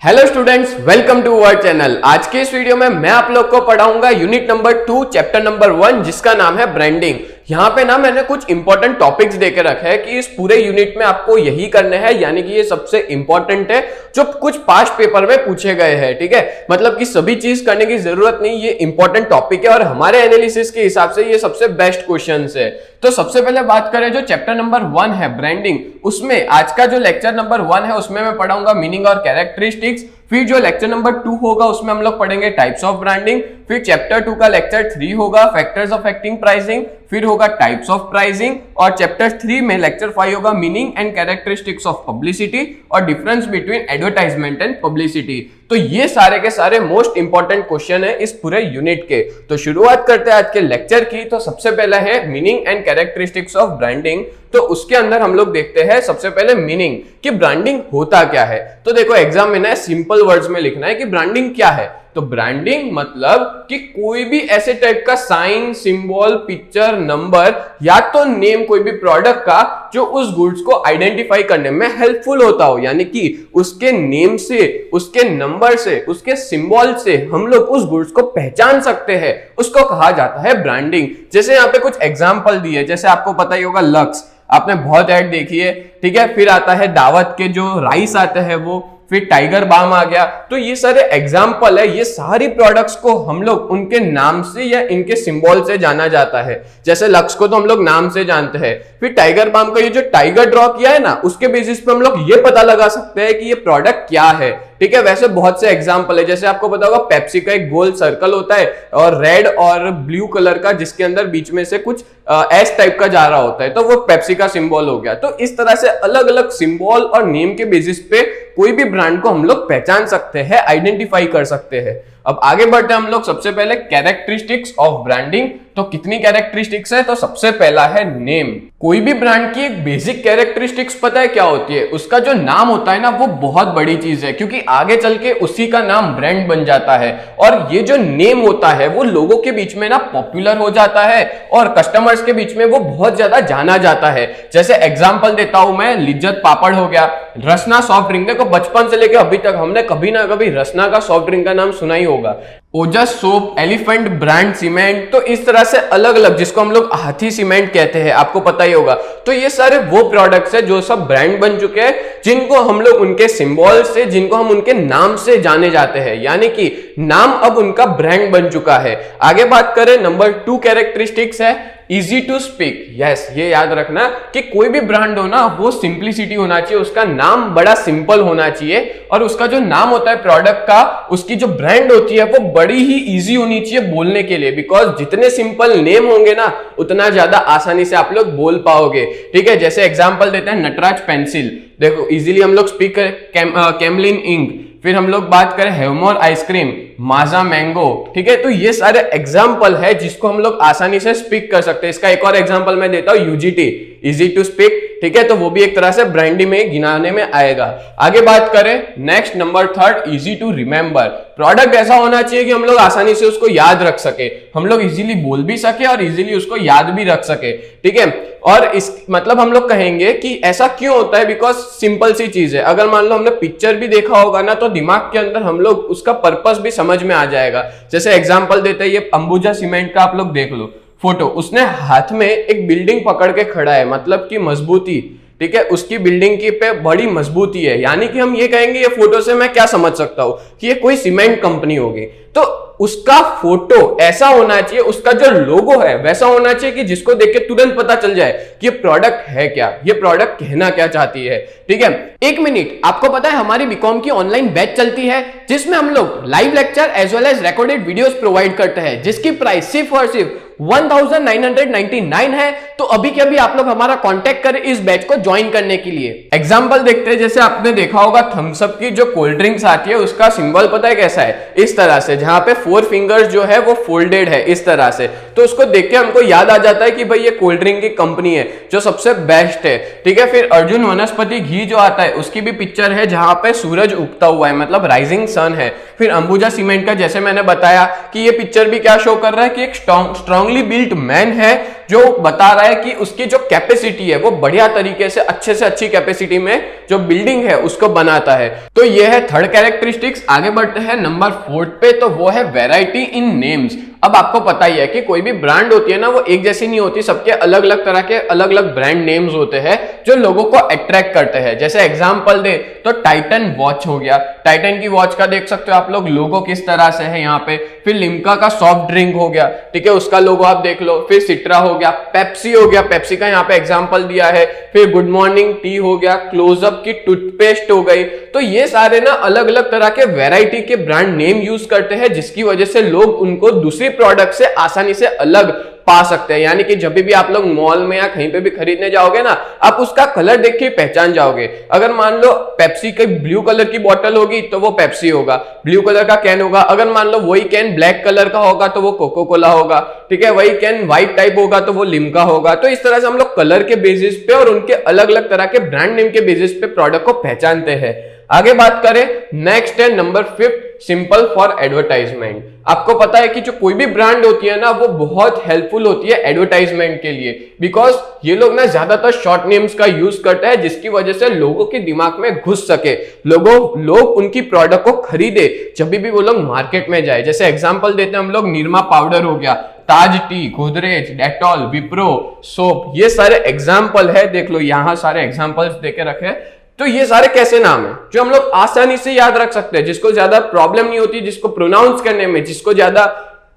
Hello students, welcome to our channel. आज के इस वीडियो में मैं आप लोग को पढ़ाऊंगा यूनिट नंबर 2 चैप्टर नंबर 1 जिसका नाम है ब्रांडिंग। यहाँ पे ना मैंने कुछ इंपॉर्टेंट टॉपिक्स देके रखे हैं कि इस पूरे यूनिट में आपको यही करने हैं, यानी कि ये सबसे इंपॉर्टेंट है जो कुछ पास्ट पेपर में पूछे गए हैं। ठीक है, मतलब कि सभी चीज करने की जरूरत नहीं, ये इंपॉर्टेंट टॉपिक है और हमारे एनालिसिस के हिसाब से ये सबसे बेस्ट क्वेश्चन है। तो सबसे पहले बात करें जो चैप्टर नंबर 1 है ब्रांडिंग, उसमें आज का जो लेक्चर नंबर 1 है उसमें मैं पढ़ाऊंगा मीनिंग और कैरेक्टरिस्टिक्स। फिर जो लेक्चर नंबर 2 होगा उसमें हम लोग पढ़ेंगे टाइप्स ऑफ ब्रांडिंग। फिर चैप्टर 2 का लेक्चर 3 होगा फैक्टर्स ऑफ एक्टिंग प्राइसिंग। फिर होगा टाइप्स ऑफ प्राइसिंग और चैप्टर 3 में लेक्चर 5 होगा meaning and characteristics of publicity और difference between advertisement and publicity. तो ये सारे के सारे मोस्ट इंपॉर्टेंट क्वेश्चन है इस पूरे यूनिट के। तो शुरुआत करते हैं आज के लेक्चर की। तो सबसे पहला है meaning and characteristics of branding. तो उसके अंदर हम लोग देखते हैं सबसे पहले मीनिंग कि ब्रांडिंग होता क्या है। तो देखो एग्जाम में ना सिंपल वर्ड्स में लिखना है कि ब्रांडिंग क्या है। तो ब्रांडिंग मतलब कि कोई भी ऐसे टाइप का साइन, सिंबल, पिक्चर, नंबर या तो नेम कोई भी प्रोडक्ट का जो उस गुड्स को आइडेंटिफाई करने में हेल्पफुल होता हो, यानी कि उसके नेम से, उसके नंबर से, उसके सिंबल से हम लोग उस गुड्स को पहचान सकते हैं, उसको कहा जाता है ब्रांडिंग। जैसे यहाँ पे कुछ एग्जांपल दिए, जैसे आपको पता ही होगा लक्स, आपने बहुत ऐड देखी है। ठीक है, फिर आता है दावत के जो राइस आते हैं वो, फिर टाइगर बाम आ गया। तो ये सारे एग्जाम्पल है, ये सारी प्रोडक्ट्स को हम लोग उनके नाम से या इनके सिंबल से जाना जाता है। जैसे लक्स को तो हम लोग नाम से जानते हैं, फिर टाइगर बाम का ये जो टाइगर ड्रॉ किया है ना, उसके बेसिस पे हम लोग ये पता लगा सकते हैं कि ये प्रोडक्ट क्या है। ठीक है, वैसे बहुत से एग्जाम्पल है, जैसे आपको पता होगा पेप्सी का एक गोल सर्कल होता है और रेड और ब्लू कलर का, जिसके अंदर बीच में से कुछ एस टाइप का जा रहा होता है, तो वो पेप्सी का सिंबल हो गया। तो इस तरह से अलग अलग सिंबल और नेम के बेसिस पे कोई भी ब्रांड को हम लोग पहचान सकते हैं, आइडेंटिफाई कर सकते हैं। अब आगे बढ़ते हैं हम लोग सबसे पहले कैरेक्टरिस्टिक्स ऑफ ब्रांडिंग। तो कितनी कैरेक्टरिस्टिक्स है? तो सबसे पहला है नेम। कोई भी ब्रांड की एक बेसिक कैरेक्टरिस्टिक्स पता है क्या होती है? उसका जो नाम होता है ना, वो बहुत बड़ी चीज है, क्योंकि आगे चल के उसी का नाम ब्रांड बन जाता है। और ये जो नेम होता है वो लोगों के बीच में ना पॉपुलर हो जाता है और कस्टमर्स के बीच में वो बहुत ज्यादा जाना जाता है। जैसे एग्जांपल देता हूं मैं, लिज्जत पापड़ हो गया, रसना सॉफ्ट ड्रिंक। देखो बचपन से लेकर अभी तक हमने कभी ना कभी रसना का सॉफ्ट ड्रिंक का नाम सुना ही होगा। ओजस सोप, एलिफेंट ब्रांड सीमेंट, तो इस तरह से अलग अलग, जिसको हम लोग हाथी सीमेंट कहते हैं, आपको पता ही होगा। तो ये सारे वो प्रोडक्ट्स है जो सब ब्रांड बन चुके हैं, जिनको हम लोग उनके सिंबल से, जिनको हम उनके नाम से जाने जाते हैं, यानी कि नाम अब उनका ब्रांड बन चुका है। आगे बात करें, नंबर 2 कैरेक्टरिस्टिक्स है इजी टू स्पीक। यस, ये याद रखना कि कोई भी ब्रांड हो ना, वो सिंप्लिसिटी होना चाहिए, उसका नाम बड़ा सिंपल होना चाहिए और उसका जो नाम होता है प्रोडक्ट का, उसकी जो ब्रांड होती है वो बड़ी ही इजी होनी चाहिए बोलने के लिए। बिकॉज जितने सिंपल नेम होंगे ना, उतना ज्यादा आसानी से आप लोग बोल पाओगे। ठीक है, जैसे एग्जांपल देते हैं नटराज पेंसिल, देखो इजीली हम लोग स्पीक करें। कैमलिन इंक, फिर हम लोग बात करें हेवमोर आइसक्रीम, माजा मैंगो। ठीक है, तो ये सारे एग्जाम्पल है जिसको हम लोग आसानी से स्पीक कर सकते हैं। इसका एक और एग्जाम्पल मैं देता हूं, यूजीटी, इजी टू स्पीक। ठीक है, तो वो भी एक तरह से ब्रांडिंग में गिनाने में आएगा। आगे बात करें next, number 3 easy to remember. Product ऐसा होना चाहिए कि हम लोग आसानी से उसको याद रख सके, हम लोग इजीली बोल भी सके और इजीली उसको याद भी रख सके। ठीक है, और इस मतलब हम लोग कहेंगे कि ऐसा क्यों होता है, बिकॉज सिंपल सी चीज है। अगर मान लो हमने पिक्चर भी देखा होगा ना, तो दिमाग के अंदर हम लोग उसका पर्पस भी समझ में आ जाएगा। जैसे एग्जांपल देते हैं, ये अंबुजा सीमेंट का आप लोग देख लो फोटो, उसने हाथ में एक बिल्डिंग पकड़ के खड़ा है, मतलब कि मजबूती। ठीक है, उसकी बिल्डिंग की पे बड़ी मजबूती है, यानी कि हम ये कहेंगे ये फोटो से मैं क्या समझ सकता हूं कि ये कोई सीमेंट कंपनी होगी। तो उसका फोटो ऐसा होना चाहिए, उसका जो लोगो है वैसा होना चाहिए कि जिसको देख के तुरंत पता चल जाए कि ये प्रोडक्ट है क्या, ये प्रोडक्ट कहना क्या चाहती है। ठीक है, एक मिनट, आपको पता है हमारी बीकॉम की ऑनलाइन बैच चलती है, जिसमें हम लोग live lecture as well as recorded videos provide करते हैं, जिसकी प्राइस सिर्फ और सिर्फ 1999 है। तो अभी के अभी आप लोग हमारा कांटेक्ट करें इस बैच को ज्वाइन करने के लिए। एग्जांपल देखते हैं, जैसे आपने देखा होगा थम्स अप की जो कोल्ड ड्रिंक्स आती है, उसका सिंबल पता है कैसा है? इस तरह से, जहां पे 4 फिंगर्स जो है वो फोल्डेड है इस तरह से। तो उसको देख के हमको याद आ जाता है कि भाई ये कोल्ड ड्रिंक की कंपनी है जो सबसे बेस्ट है। ठीक है, फिर अर्जुन वनस्पति घी जो आता है, उसकी भी पिक्चर है जहां पे सूरज उगता हुआ है, मतलब राइजिंग सन है। फिर अंबुजा सीमेंट का जैसे मैंने बताया कि ये पिक्चर भी क्या शो कर रहा है कि एक स्ट्रांगली बिल्ट मैन है जो बता रहा है कि उसकी जो कैपेसिटी है वो बढ़िया तरीके से अच्छी कैपेसिटी में जो बिल्डिंग है उसको बनाता है। तो ये है थर्ड कैरेक्टरिस्टिक्स। आगे बढ़ते हैं नंबर 4 पे, तो वो है वैरायटी इन नेम्स। अब आपको पता ही है कि कोई भी ब्रांड होती है ना वो एक जैसी नहीं होती, सबके अलग अलग तरह के अलग अलग ब्रांड नेम्स होते हैं जो लोगों को अट्रैक्ट करते हैं। जैसे एग्जांपल दे तो टाइटन वॉच हो गया, टाइटन की वॉच का देख सकते हो आप लोग लोगो किस तरह से है यहाँ पे। फिर लिम्का का सॉफ्ट ड्रिंक हो गया, ठीक है, उसका लोगो आप देख लो। फिर सिट्रा हो गया, पेप्सी हो गया, पेप्सी का यहाँ पे एग्जाम्पल दिया है। फिर गुड मॉर्निंग टी हो गया, क्लोजअप की टूथपेस्ट हो गई। तो ये सारे ना अलग अलग तरह के वैरायटी के ब्रांड नेम यूज करते हैं, जिसकी वजह से लोग उनको दूसरी प्रोडक्ट से आसानी से अलग पा सकते हैं। यानी कि जब भी आप लोग मॉल में या कहीं पे भी खरीदने जाओगे ना, आप उसका कलर देख के पहचान जाओगे। अगर मान लो पेप्सी की ब्लू कलर की बोतल होगी तो वो पेप्सी होगा, ब्लू कलर का कैन होगा। अगर मान लो वही कैन ब्लैक कलर का होगा तो वो कोको कोला होगा, ठीक है, वही कैन व्हाइट टाइप होगा तो वो लिम्का होगा। तो इस तरह से हम लोग कलर के बेसिस पे और उनके अलग अलग तरह के ब्रांड नेम के बेसिस पे प्रोडक्ट को पहचानते हैं। आगे बात करें, नेक्स्ट है नंबर 5, सिंपल फॉर एडवर्टाइजमेंट। आपको पता है कि जो कोई भी ब्रांड होती है ना वो बहुत हेल्पफुल होती है एडवर्टाइजमेंट के लिए, बिकॉज ये लोग ना ज्यादातर शॉर्ट नेम्स का यूज करते हैं, जिसकी वजह से लोगों के दिमाग में घुस सके, लोग उनकी प्रोडक्ट को खरीदे जब भी वो लोग मार्केट में जाए। जैसे एग्जांपल देते हैं हम लोग, निरमा पाउडर हो गया, Taj tea, Godrej, Dettol, Wipro soap, ये सारे एग्जाम्पल है। देख लो यहाँ सारे एग्जाम्पल्स देके रखे। तो ये सारे कैसे नाम है जो हम लोग आसानी से याद रख सकते हैं, जिसको ज्यादा प्रॉब्लम नहीं होती, जिसको प्रोनाउंस करने में, जिसको ज्यादा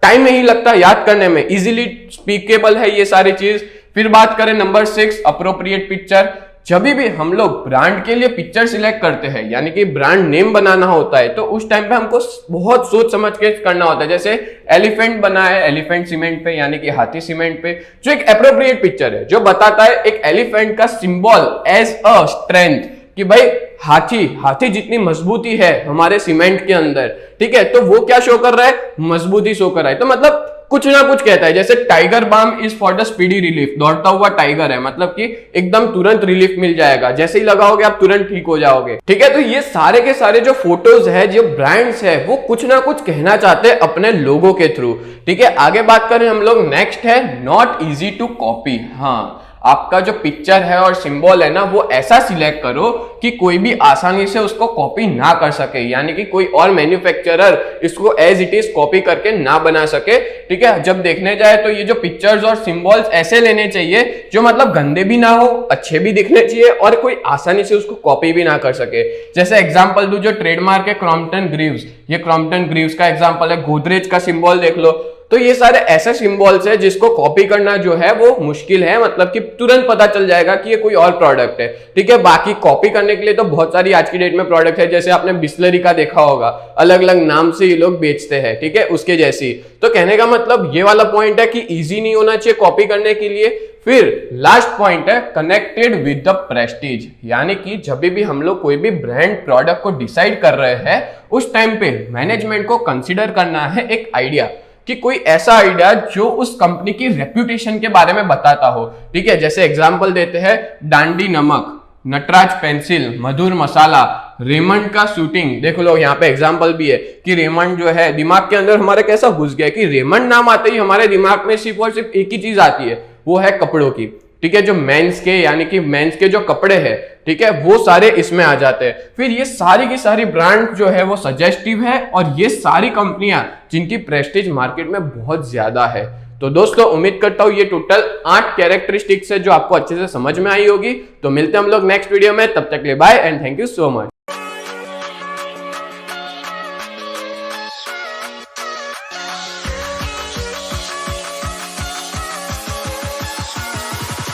टाइम नहीं लगता याद करने में, इजीली स्पीकेबल है ये सारी चीज। फिर बात करें नंबर 6, अप्रोप्रिएट पिक्चर। जब भी हम लोग ब्रांड के लिए पिक्चर सिलेक्ट करते हैं, यानी कि ब्रांड नेम बनाना होता है, तो उस टाइम पे हमको बहुत सोच समझ के करना होता है। जैसे एलिफेंट बना है, एलिफेंट सीमेंट पे, यानी कि हाथी सीमेंट पे, जो एक अप्रोप्रिएट पिक्चर है जो बताता है एक एलिफेंट का सिंबल एज अ स्ट्रेंथ, कि भाई हाथी जितनी मजबूती है हमारे सीमेंट के अंदर, ठीक है, तो वो क्या शो कर रहा है, मजबूती शो कर रहा है। तो मतलब कुछ ना कुछ कहता है। जैसे tiger balm is for the speedy relief, दौड़ता हुआ टाइगर है, मतलब कि एकदम तुरंत रिलीफ मिल जाएगा, जैसे ही लगाओगे आप तुरंत ठीक हो जाओगे, ठीक है। तो ये सारे के सारे जो फोटोज है, जो ब्रांड्स है, वो कुछ ना कुछ कहना चाहते हैं अपने लोगों के थ्रू, ठीक है। आगे बात करें हम लोग, नेक्स्ट है नॉट इजी टू कॉपी। हाँ, आपका जो पिक्चर है और सिंबल है ना वो ऐसा सिलेक्ट करो कि कोई भी आसानी से उसको कॉपी ना कर सके, यानी कि कोई और मैन्युफैक्चरर इसको एज इट इज कॉपी करके ना बना सके, ठीक है। जब देखने जाए तो ये जो पिक्चर्स और सिंबल्स ऐसे लेने चाहिए जो मतलब गंदे भी ना हो, अच्छे भी दिखने चाहिए और कोई आसानी से उसको कॉपी भी ना कर सके। जैसे एग्जांपल दूं, जो ट्रेडमार्क है क्रॉम्पटन ग्रीव्स, ये क्रॉम्पटन ग्रीव्स का एग्जांपल है। गोदरेज का सिंबल देख लो, तो ये सारे ऐसे सिंबल्स है जिसको कॉपी करना जो है वो मुश्किल है, मतलब कि तुरंत पता चल जाएगा कि ये कोई और प्रोडक्ट है, ठीक है। बाकी कॉपी करने के लिए तो बहुत सारी आज की डेट में प्रोडक्ट है, जैसे आपने बिस्लरी का देखा होगा, अलग अलग नाम से ये लोग बेचते हैं, ठीक है, उसके जैसी। तो कहने का मतलब ये वाला पॉइंट है कि इजी नहीं होना चाहिए कॉपी करने के लिए। फिर लास्ट पॉइंट है कनेक्टेड विद द प्रेस्टीज, यानी कि जब भी हम लोग कोई भी ब्रांड प्रोडक्ट को डिसाइड कर रहे हैं उस टाइम पे मैनेजमेंट को कंसिडर करना है एक आइडिया, कि कोई ऐसा आइडिया जो उस कंपनी की रेप्यूटेशन के बारे में बताता हो, ठीक है। जैसे एग्जांपल देते हैं, डांडी नमक, नटराज पेंसिल, मधुर मसाला, रेमंड का शूटिंग। देखो लो यहाँ पे एग्जांपल भी है कि रेमंड जो है दिमाग के अंदर हमारे कैसा घुस गया कि रेमंड नाम आते ही हमारे दिमाग में सिर्फ और सिर्फ एक ही चीज आती है, वो है कपड़ों की, ठीक है, जो मेंस के, यानी कि मेंस के जो कपड़े हैं, ठीक है, वो सारे इसमें आ जाते हैं। फिर ये सारी की सारी ब्रांड जो है वो सजेस्टिव है और ये सारी कंपनियां जिनकी प्रेस्टीज मार्केट में बहुत ज्यादा है। तो दोस्तों उम्मीद करता हूं ये टोटल 8 कैरेक्टरिस्टिक्स है जो आपको अच्छे से समझ में आई होगी। तो मिलते हैं हम लोग नेक्स्ट वीडियो में, तब तक के लिए bye and thank you so much.